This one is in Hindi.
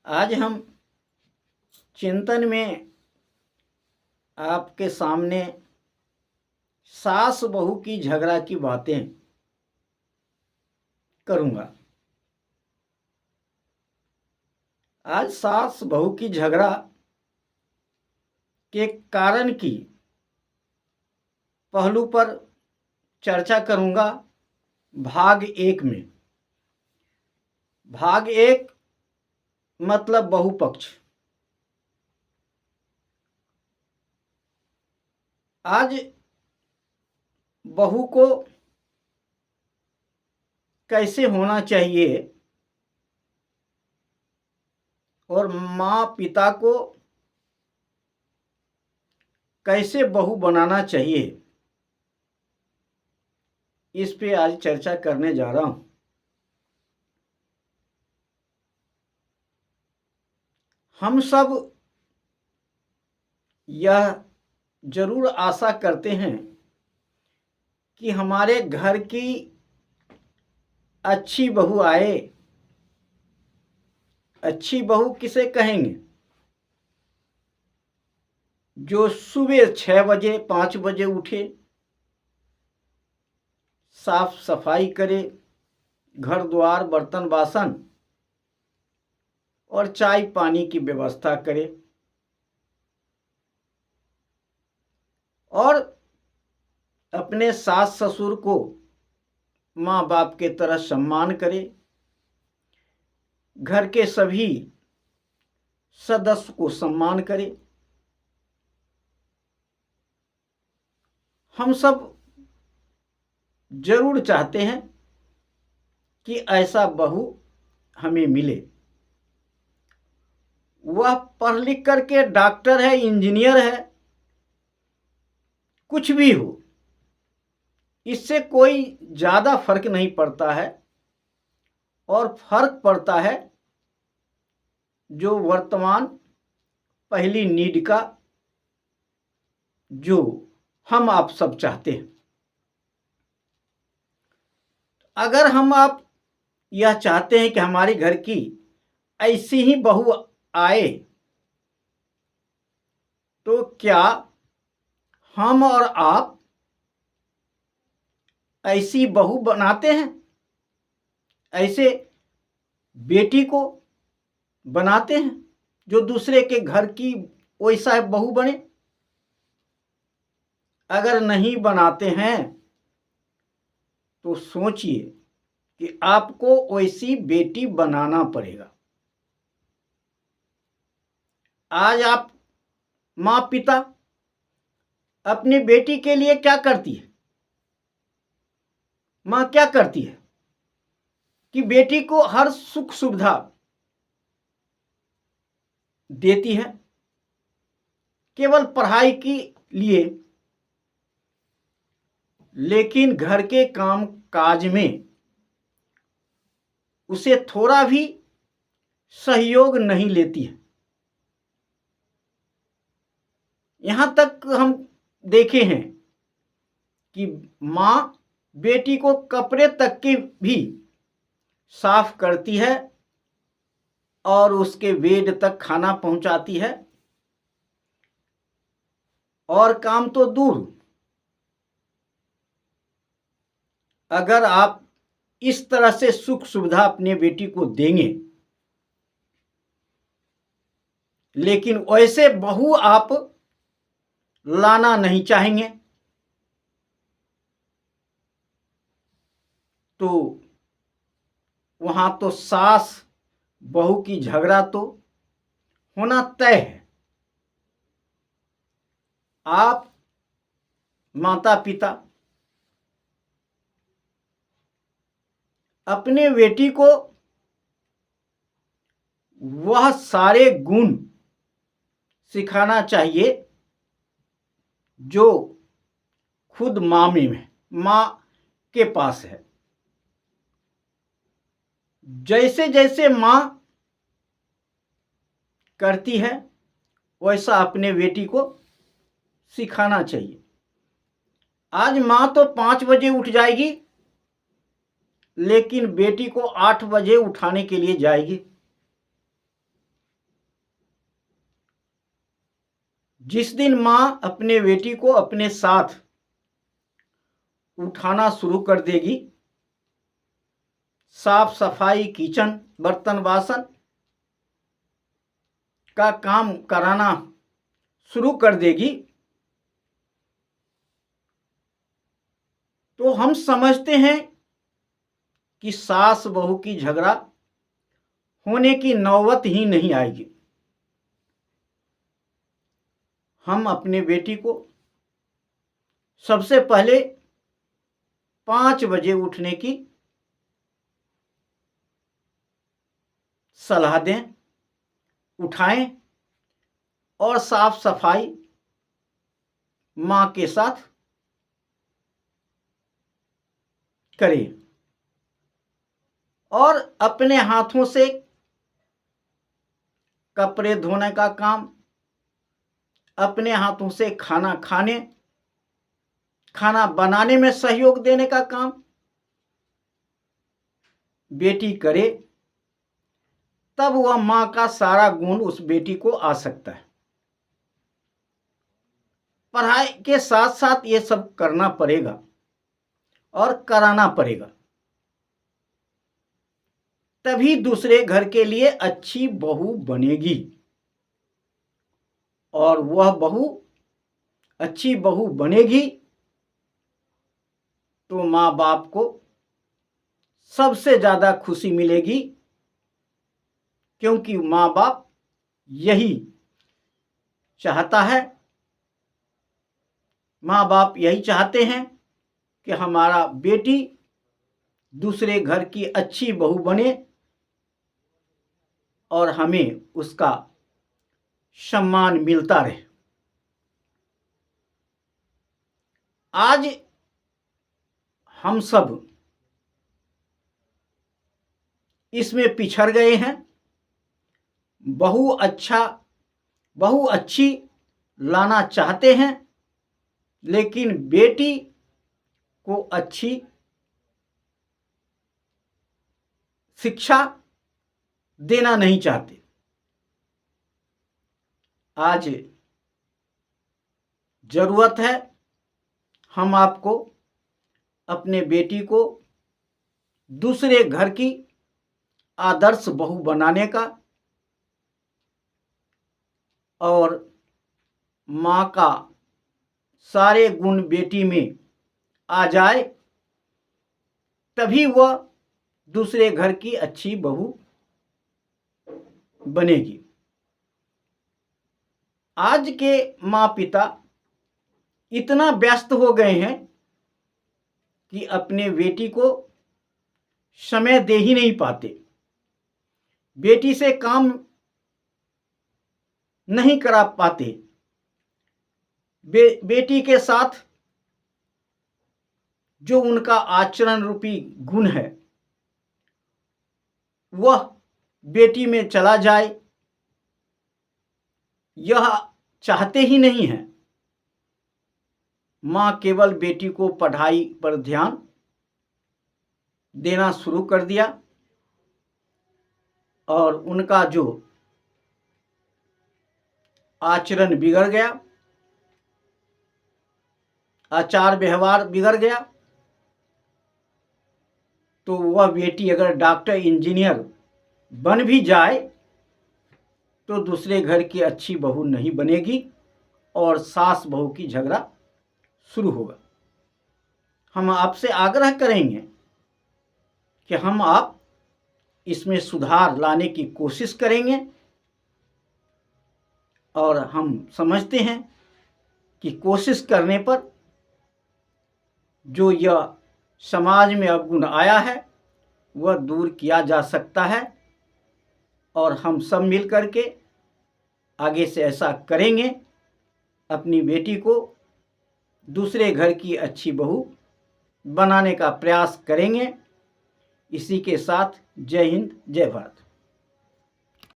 आज हम चिंतन में आपके सामने सास बहू की झगड़ा की बातें करूंगा। आज सास बहू की झगड़ा के कारण की पहलू पर चर्चा करूंगा। भाग एक में, भाग एक मतलब बहू पक्ष। आज बहू को कैसे होना चाहिए और माँ पिता को कैसे बहू बनाना चाहिए, इस पे आज चर्चा करने जा रहा हूं। हम सब यह जरूर आशा करते हैं कि हमारे घर की अच्छी बहू आए। अच्छी बहू किसे कहेंगे? जो सुबह 6 बजे 5 बजे उठे, साफ सफाई करे, घर द्वार बर्तन बासन और चाय पानी की व्यवस्था करे और अपने सास ससुर को माँ बाप के तरह सम्मान करे, घर के सभी सदस्य को सम्मान करे। हम सब जरूर चाहते हैं कि ऐसा बहू हमें मिले। वह पढ़ लिख करके डॉक्टर है, इंजीनियर है, कुछ भी हो, इससे कोई ज़्यादा फर्क नहीं पड़ता है। और फर्क पड़ता है जो वर्तमान पहली नीड का, जो हम आप सब चाहते हैं। अगर हम आप यह चाहते हैं कि हमारे घर की ऐसी ही बहू आए, तो क्या हम और आप ऐसी बहू बनाते हैं? ऐसे बेटी को बनाते हैं जो दूसरे के घर की वैसा बहू बने? अगर नहीं बनाते हैं तो सोचिए कि आपको वैसी बेटी बनाना पड़ेगा। आज आप माँ पिता अपनी बेटी के लिए क्या करती है? माँ क्या करती है कि बेटी को हर सुख सुविधा देती है, केवल पढ़ाई के लिए। लेकिन घर के काम काज में उसे थोड़ा भी सहयोग नहीं लेती है। यहां तक हम देखे हैं कि माँ बेटी को कपड़े तक के भी साफ करती है और उसके बेड तक खाना पहुंचाती है। और काम तो दूर, अगर आप इस तरह से सुख सुविधा अपने बेटी को देंगे, लेकिन वैसे बहू आप लाना नहीं चाहेंगे, तो वहां तो सास बहू की झगड़ा तो होना तय है। आप माता पिता अपने बेटी को वह सारे गुण सिखाना चाहिए जो खुद माँ के पास है। जैसे जैसे माँ करती है वैसा अपने बेटी को सिखाना चाहिए। आज माँ तो 5 बजे उठ जाएगी, लेकिन बेटी को 8 बजे उठाने के लिए जाएगी। जिस दिन माँ अपने बेटी को अपने साथ उठाना शुरू कर देगी, साफ सफाई, किचन, बर्तन बासन का काम कराना शुरू कर देगी, तो हम समझते हैं कि सास बहू की झगड़ा होने की नौबत ही नहीं आएगी। हम अपने बेटी को सबसे पहले 5 बजे उठने की सलाह दें, उठाएं और साफ सफाई माँ के साथ करें और अपने हाथों से कपड़े धोने का काम, अपने हाथों से खाना बनाने में सहयोग देने का काम बेटी करे, तब वह माँ का सारा गुण उस बेटी को आ सकता है। पढ़ाई के साथ साथ ये सब करना पड़ेगा और कराना पड़ेगा, तभी दूसरे घर के लिए अच्छी बहू बनेगी। और वह अच्छी बहू बनेगी तो माँ बाप को सबसे ज़्यादा खुशी मिलेगी, क्योंकि माँ बाप यही चाहता है, माँ बाप यही चाहते हैं कि हमारा बेटी दूसरे घर की अच्छी बहू बने और हमें उसका सम्मान मिलता रहे। आज हम सब इसमें पिछड़ गए हैं। बहू अच्छी लाना चाहते हैं, लेकिन बेटी को अच्छी शिक्षा देना नहीं चाहते। आज जरूरत है हम आपको अपने बेटी को दूसरे घर की आदर्श बहू बनाने का और माँ का सारे गुण बेटी में आ जाए, तभी वह दूसरे घर की अच्छी बहू बनेगी। आज के माँ पिता इतना व्यस्त हो गए हैं कि अपने बेटी को समय दे ही नहीं पाते, बेटी से काम नहीं करा पाते, बेटी के साथ जो उनका आचरण रूपी गुण है वह बेटी में चला जाए, यह चाहते ही नहीं है। माँ केवल बेटी को पढ़ाई पर ध्यान देना शुरू कर दिया और उनका जो आचरण बिगड़ गया, आचार व्यवहार बिगड़ गया, तो वह बेटी अगर डॉक्टर इंजीनियर बन भी जाए तो दूसरे घर की अच्छी बहू नहीं बनेगी और सास बहू की झगड़ा शुरू होगा। हम आपसे आग्रह करेंगे कि आप इसमें सुधार लाने की कोशिश करेंगे और हम समझते हैं कि कोशिश करने पर जो यह समाज में अवगुण आया है वह दूर किया जा सकता है और हम सब मिल करके आगे से ऐसा करेंगे, अपनी बेटी को दूसरे घर की अच्छी बहू बनाने का प्रयास करेंगे। इसी के साथ जय हिंद, जय भारत।